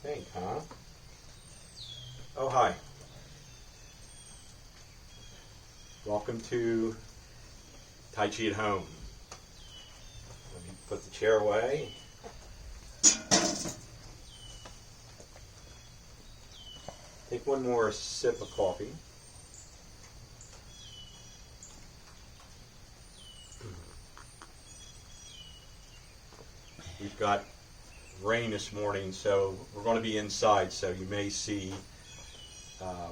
think, huh? Oh, hi. Welcome to Tai Chi at Home. Let me put the chair away. Take one more sip of coffee. We've got rain this morning, so we're going to be inside, so you may see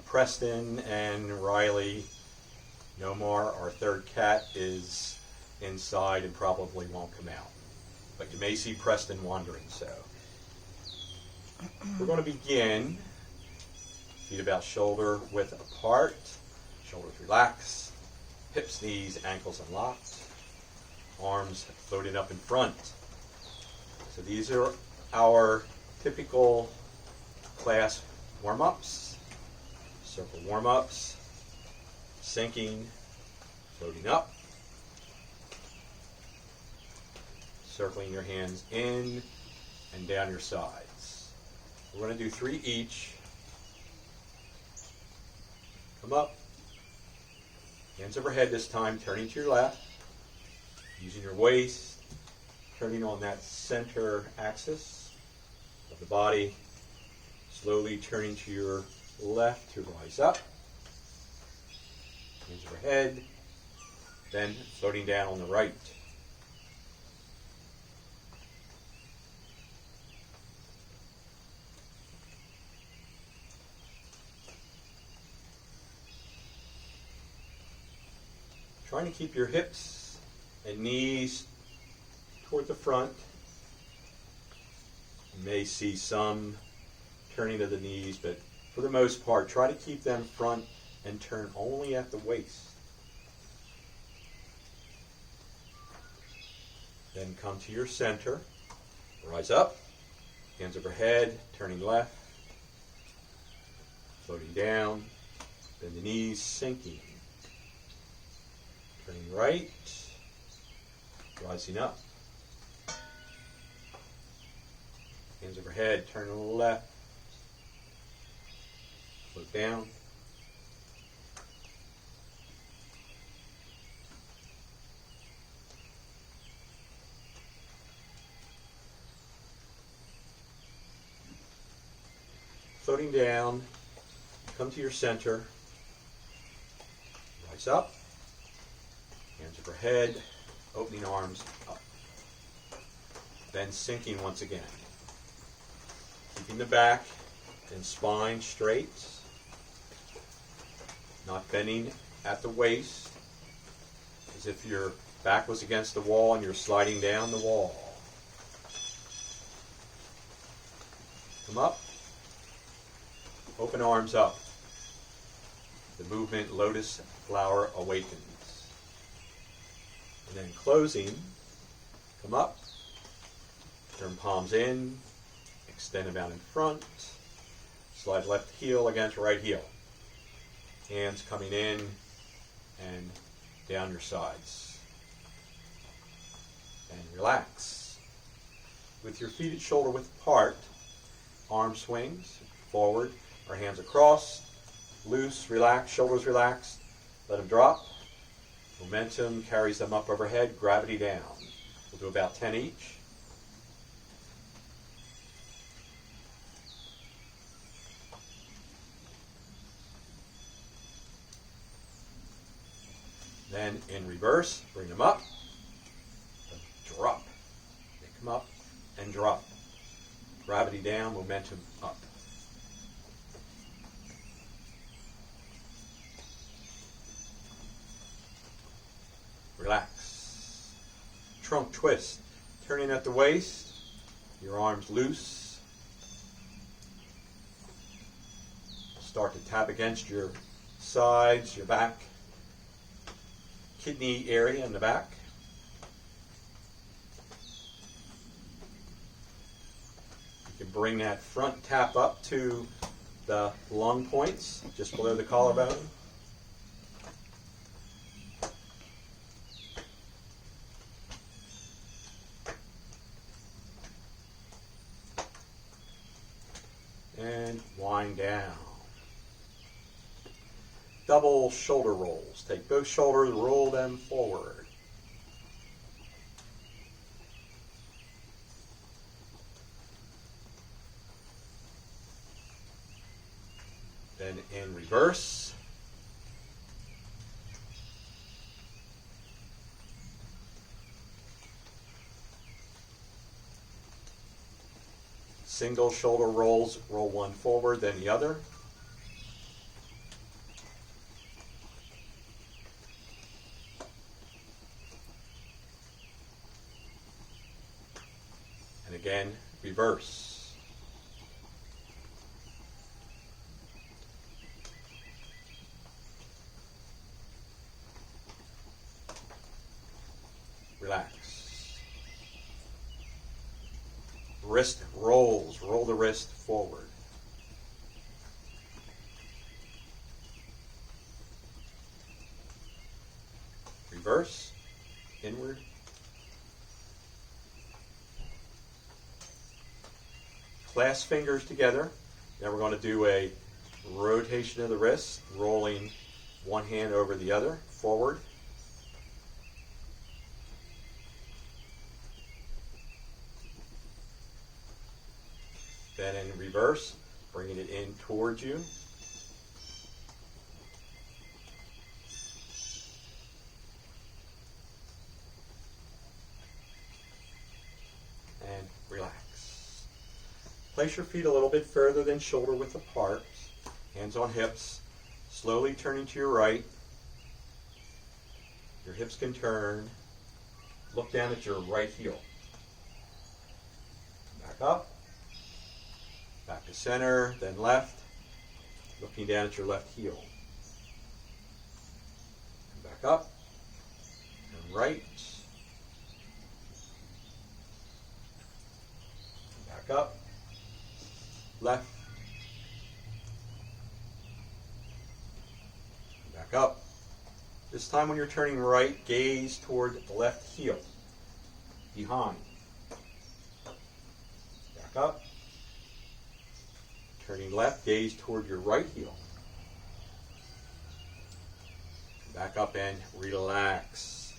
Preston and Riley. Nomar, our third cat, is inside and probably won't come out. But you may see Preston wandering, so. We're going to begin. Feet about shoulder width apart. Shoulders relaxed. Hips, knees, ankles unlocked. Arms floated up in front. So these are our typical class warm-ups. Circle warm-ups. Sinking, floating up. Circling your hands in and down your sides. We're going to do 3 each. Come up. Hands overhead this time, turning to your left. Using your waist, turning on that center axis of the body. Slowly turning to your left to rise up. Hands overhead. Then floating down on the right. Trying to keep your hips and knees toward the front. You may see some turning of the knees, but for the most part, try to keep them front and turn only at the waist. Then come to your center. Rise up. Hands overhead, turning left. Floating down. Bend the knees, sinking. Turning right, rising up. Hands overhead, turn to the left. Float down. Floating down, come to your center. Rise up. Hands overhead, opening arms up. Then sinking once again. Keeping the back and spine straight. Not bending at the waist. As if your back was against the wall and you're sliding down the wall. Come up. Open arms up. The movement Lotus Flower Awakens. And then closing, come up, turn palms in, extend them out in front, slide left heel against right heel. Hands coming in and down your sides. And relax. With your feet at shoulder width apart, arm swings forward, our hands across, loose, relax, shoulders relaxed, let them drop. Momentum carries them up overhead, gravity down. We'll do about 10 each. Then in reverse, bring them up, drop. They come up and drop. Gravity down, momentum up. Relax. Trunk twist. Turning at the waist. Your arms loose. Start to tap against your sides, your back. Kidney area in the back. You can bring that front tap up to the lung points, just below the collarbone. and wind down. Double shoulder rolls. Take both shoulders, roll them forward. Then in reverse. Single shoulder rolls, roll one forward, then the other. And again, reverse. Relax. Wrist rolls, roll the wrist forward. Reverse, inward. Clasp fingers together. Now we're going to do a rotation of the wrist, rolling one hand over the other, forward. Then in reverse, bringing it in towards you. And relax. Place your feet a little bit further than shoulder width apart. Hands on hips. Slowly turning to your right. Your hips can turn. Look down at your right heel. Back up. Back to center, then left, looking down at your left heel. And back up, and right, and back up, left, and back up. This time when you're turning right, gaze toward the left heel, behind. Back up. Turning left, gaze toward your right heel. Back up and relax.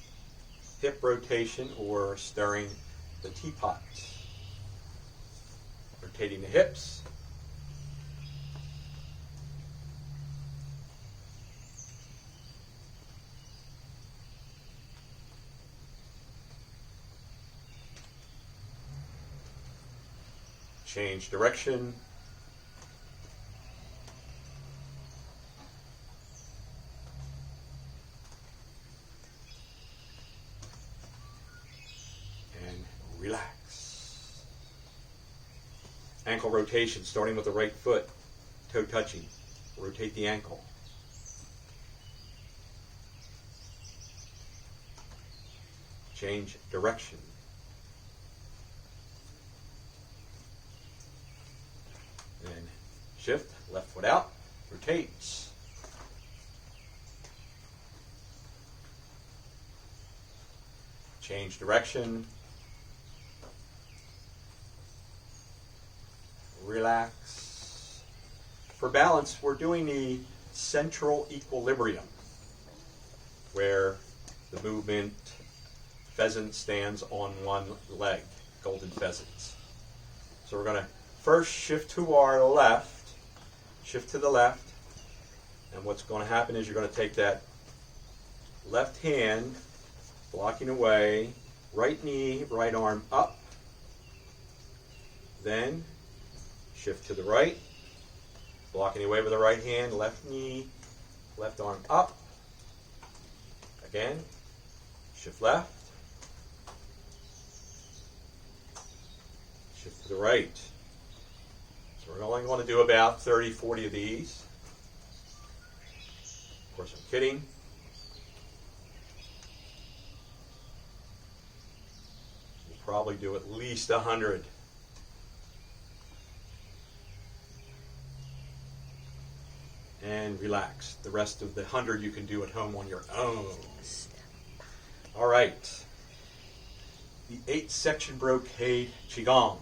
Hip rotation or stirring the teapot. Rotating the hips. Change direction. Relax. Ankle rotation, starting with the right foot, toe touching. Rotate the ankle. Change direction. Then shift, left foot out, rotates. Change direction. Relax. For balance, we're doing the central equilibrium, where the movement pheasant stands on one leg, golden pheasants. So we're going to first shift to our left, shift to the left, and what's going to happen is you're going to take that left hand, blocking away, right knee, right arm up, then shift to the right, blocking away with the right hand, left knee, left arm up. Again, shift left, shift to the right. So we're only going to do about 30, 40 of these. Of course, I'm kidding. We'll probably do at least 100. And relax. The rest of the 100 you can do at home on your own. All right. The 8-section brocade Qigong.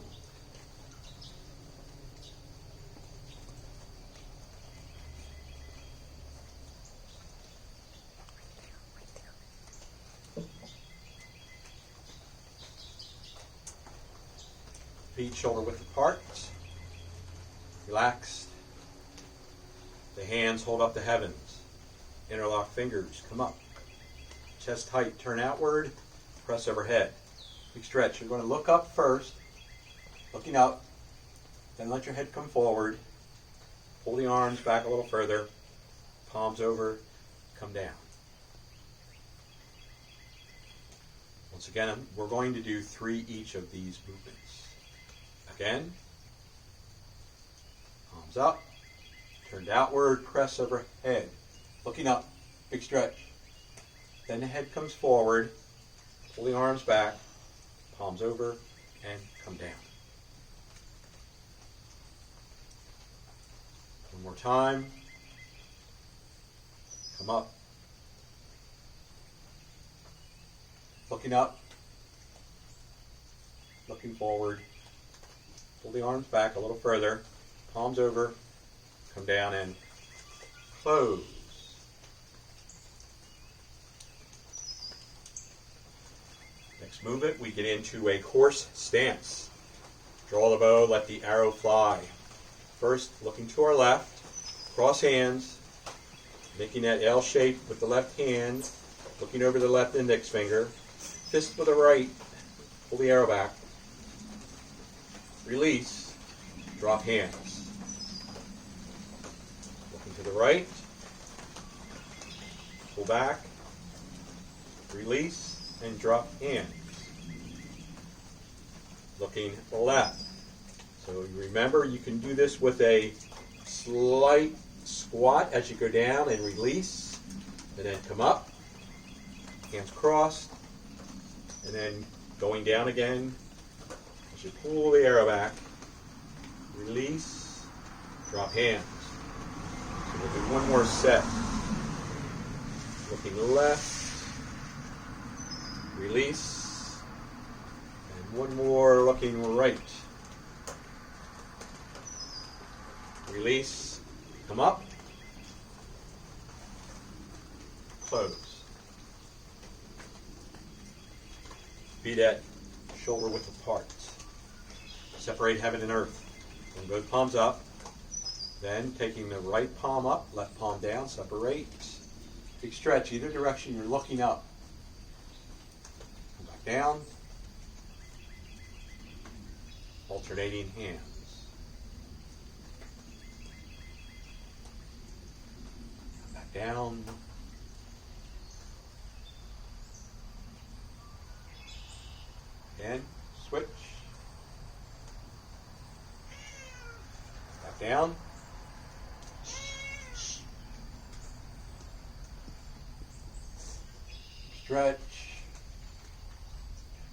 Feet shoulder width apart. Relaxed. The hands hold up the heavens. Interlock fingers. Come up. Chest tight. Turn outward. Press overhead. Big stretch. You're going to look up first. Looking up. Then let your head come forward. Pull the arms back a little further. Palms over. Come down. Once again, we're going to do 3 each of these movements. Again. Palms up. Turned outward. Press overhead. Looking up. Big stretch. Then the head comes forward. Pull the arms back. Palms over. And come down. One more time. Come up. Looking up. Looking forward. Pull the arms back a little further. Palms over. Come down and close. Next movement, we get into a horse stance. Draw the bow, let the arrow fly. First, looking to our left, cross hands, making that L shape with the left hand, looking over the left index finger, fist with the right, pull the arrow back, release, drop hands. Looking to the right, pull back, release, and drop hands. Looking left. So you remember you can do this with a slight squat as you go down and release, and then come up, hands crossed, and then going down again as you pull the arrow back, release, drop hands. So we'll do one more set. Looking left, release, and one more looking right. Release, come up, close. Feet at shoulder width apart. Separate heaven and earth. Bring both palms up. Then taking the right palm up, left palm down, separate. Big stretch, either direction you're looking up. Come back down. Alternating hands. Down. And switch. Back down. Stretch.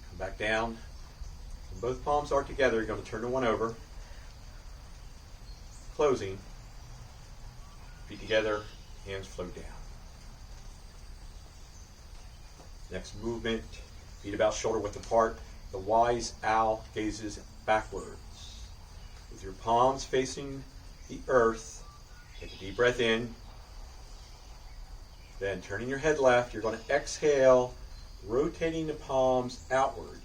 Come back down. When both palms are together, you're going to turn the one over. Closing. Feet together. Hands float down. Next movement, feet about shoulder width apart. The wise owl gazes backwards. With your palms facing the earth, take a deep breath in. Then turning your head left, you're going to exhale, rotating the palms outward.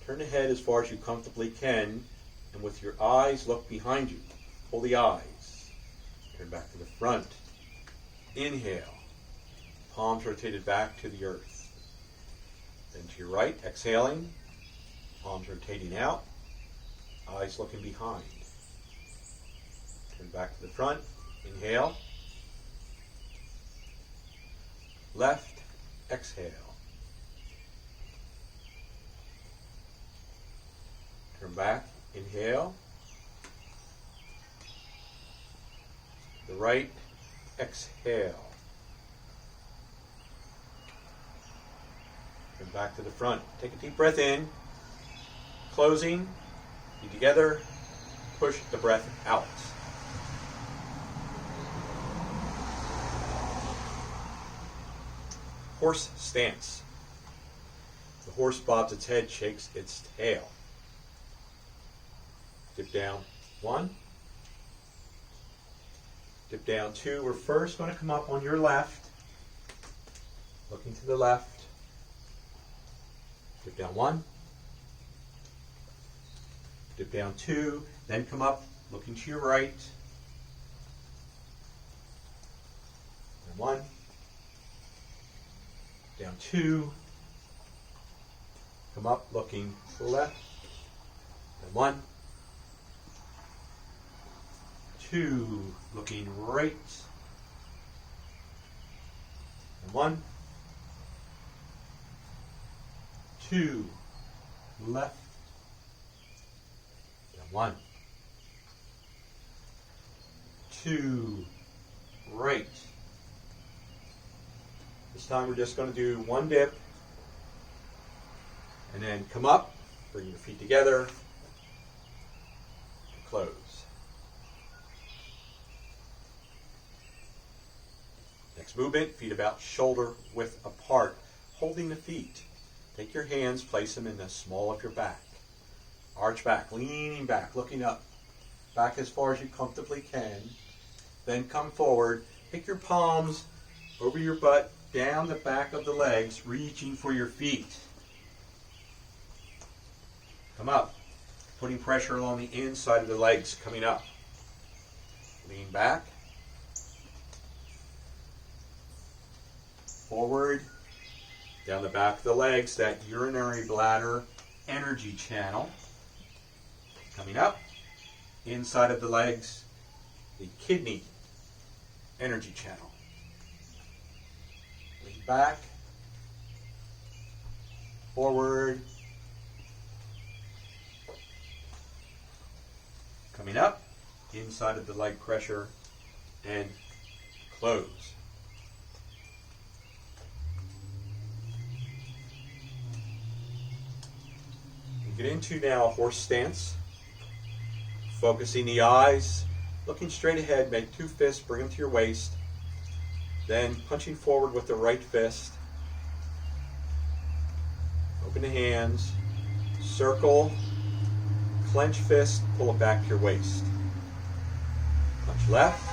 Turn the head as far as you comfortably can, and with your eyes, look behind you. Pull the eyes. Turn back to the front. Inhale, palms rotated back to the earth. Then to your right, exhaling, palms rotating out, eyes looking behind. Turn back to the front, inhale, left, exhale. Turn back, inhale, the right, exhale. Turn back to the front. Take a deep breath in. Closing. Feet together. Push the breath out. Horse stance. The horse bobs its head, shakes its tail. Dip down. 1. Dip down 2. We're first going to come up on your left. Looking to the left. Dip down 1. Dip down 2, then come up, looking to your right. And 1. Down 2. Come up, looking to the left. And 1. 2. Looking right. And 1. 2. Left. And 1. 2. Right. This time we're just going to do 1 dip. And then come up, bring your feet together, and close. Next movement, feet about shoulder width apart, holding the feet. Take your hands, place them in the small of your back. Arch back, leaning back, looking up. Back as far as you comfortably can. Then come forward, pick your palms over your butt, down the back of the legs, reaching for your feet. Come up, putting pressure along the inside of the legs, coming up. Lean back. Forward, down the back of the legs, that urinary bladder energy channel. Coming up, inside of the legs, the kidney energy channel. Lean back, forward, coming up, inside of the leg pressure, and close. We get into now a horse stance, focusing the eyes, looking straight ahead, make 2 fists, bring them to your waist, then punching forward with the right fist, open the hands, circle, clench fist, pull it back to your waist. Punch left.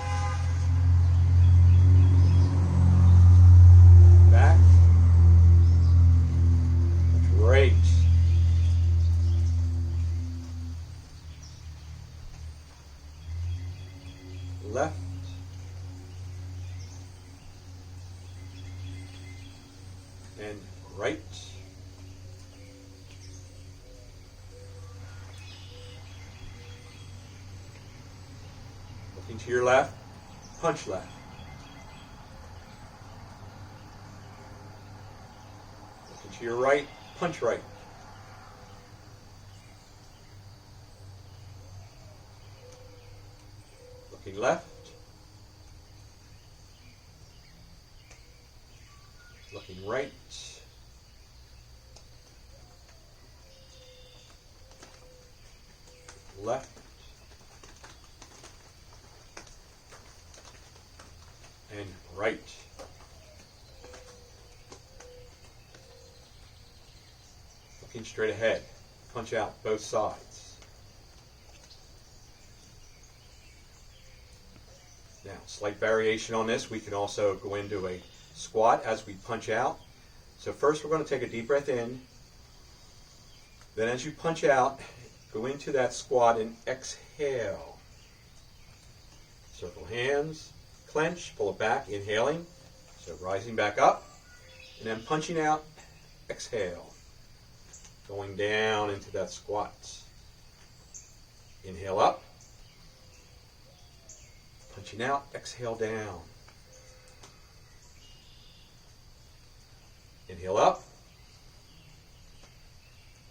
Back. Punch right. Left. And right. Looking to your left, punch left. Looking to your right, punch right. Looking left. Looking right. Left. And right. Looking straight ahead. Punch out both sides. Now, slight variation on this. We can also go into a squat as we punch out. So first we're going to take a deep breath in. Then as you punch out, go into that squat and exhale. Circle hands. Clench, pull it back, inhaling, so rising back up, and then punching out, exhale, going down into that squat. Inhale up, punching out, exhale down. Inhale up,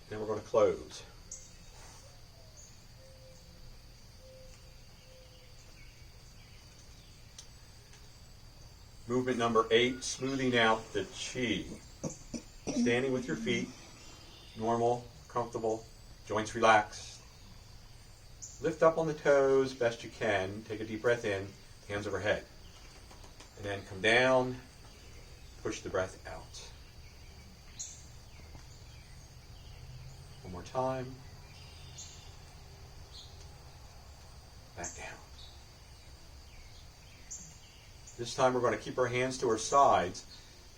then we're going to close. Movement number 8, smoothing out the chi. Standing with your feet, normal, comfortable, joints relaxed. Lift up on the toes best you can. Take a deep breath in, hands overhead. And then come down, push the breath out. One more time. Back down. This time we're going to keep our hands to our sides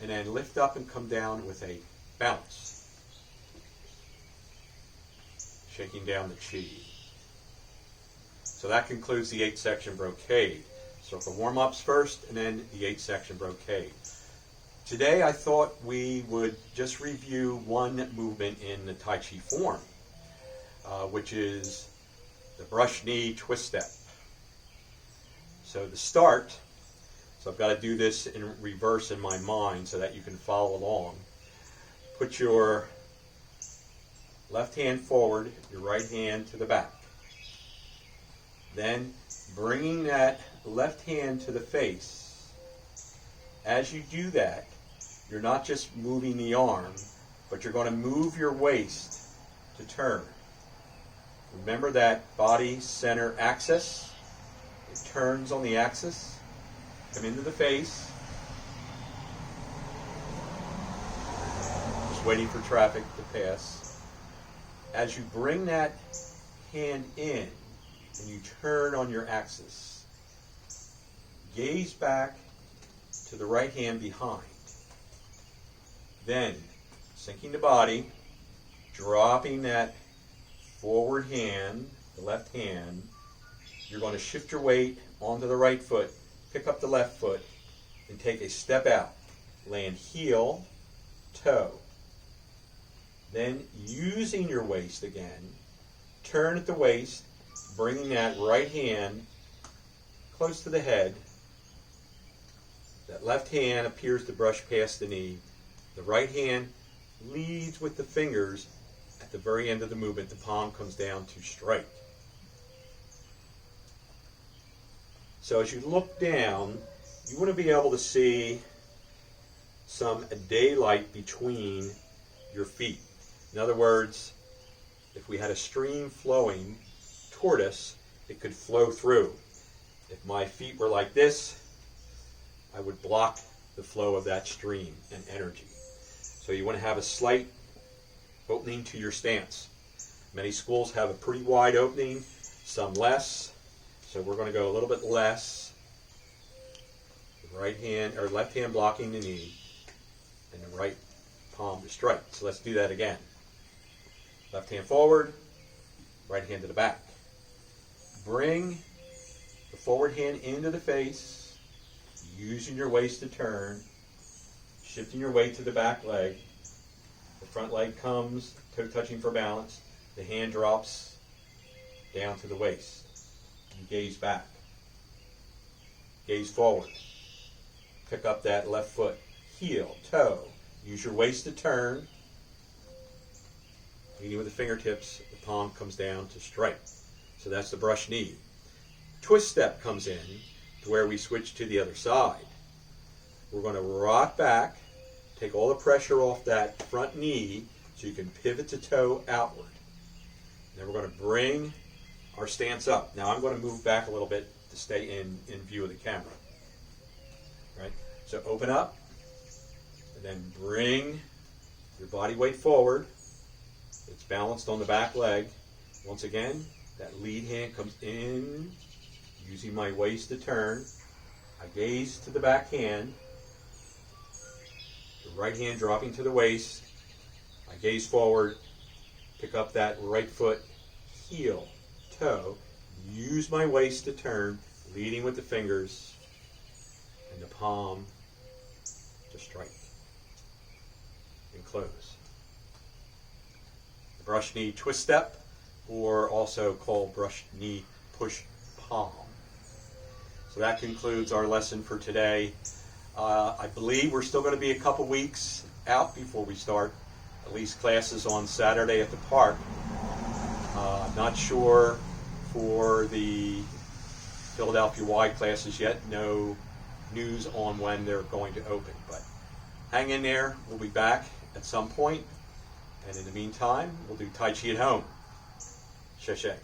and then lift up and come down with a bounce. shaking down the chi. So that concludes the 8-section brocade. So for warm-ups first, and then the 8-section brocade. Today I thought we would just review one movement in the Tai Chi form, which is the brush knee twist step. So to start, I've got to do this in reverse in my mind so that you can follow along. Put your left hand forward, your right hand to the back. Then bringing that left hand to the face. As you do that, you're not just moving the arm, but you're going to move your waist to turn. Remember that body center axis? It turns on the axis. Come into the face. Just waiting for traffic to pass. As you bring that hand in and you turn on your axis, gaze back to the right hand behind. Then, sinking the body, dropping that forward hand, the left hand, you're going to shift your weight onto the right foot, pick up the left foot, and take a step out. Land heel, toe. Then, using your waist again, turn at the waist, bringing that right hand close to the head. That left hand appears to brush past the knee. The right hand leads with the fingers. At the very end of the movement, the palm comes down to strike. So as you look down, you want to be able to see some daylight between your feet. In other words, if we had a stream flowing toward us, it could flow through. If my feet were like this, I would block the flow of that stream and energy. So you want to have a slight opening to your stance. Many schools have a pretty wide opening, some less. So we're going to go a little bit less. The right hand or left hand blocking the knee, and the right palm to strike. So let's do that again. Left hand forward, right hand to the back. Bring the forward hand into the face, using your waist to turn, shifting your weight to the back leg. The front leg comes, toe touching for balance. The hand drops down to the waist. You gaze back. Gaze forward. Pick up that left foot, heel, toe. Use your waist to turn. Leading with the fingertips, the palm comes down to strike. So that's the brush knee. Twist step comes in to where we switch to the other side. We're going to rock back, take all the pressure off that front knee so you can pivot the toe outward. Then we're going to bring our stance up. Now I'm going to move back a little bit to stay in view of the camera. Right? So open up, and then bring your body weight forward. It's balanced on the back leg. Once again, that lead hand comes in, using my waist to turn. I gaze to the back hand. The right hand dropping to the waist. I gaze forward, pick up that right foot, heel, toe, use my waist to turn, leading with the fingers and the palm to strike and close. The brush knee twist step, or also called brush knee push palm. So that concludes our lesson for today. I believe we're still going to be a couple weeks out before we start at least classes on Saturday at the park. I'm not sure for the Philadelphia-wide classes yet. No news on when they're going to open. But hang in there. We'll be back at some point. And in the meantime, we'll do Tai Chi at home. Xie xie.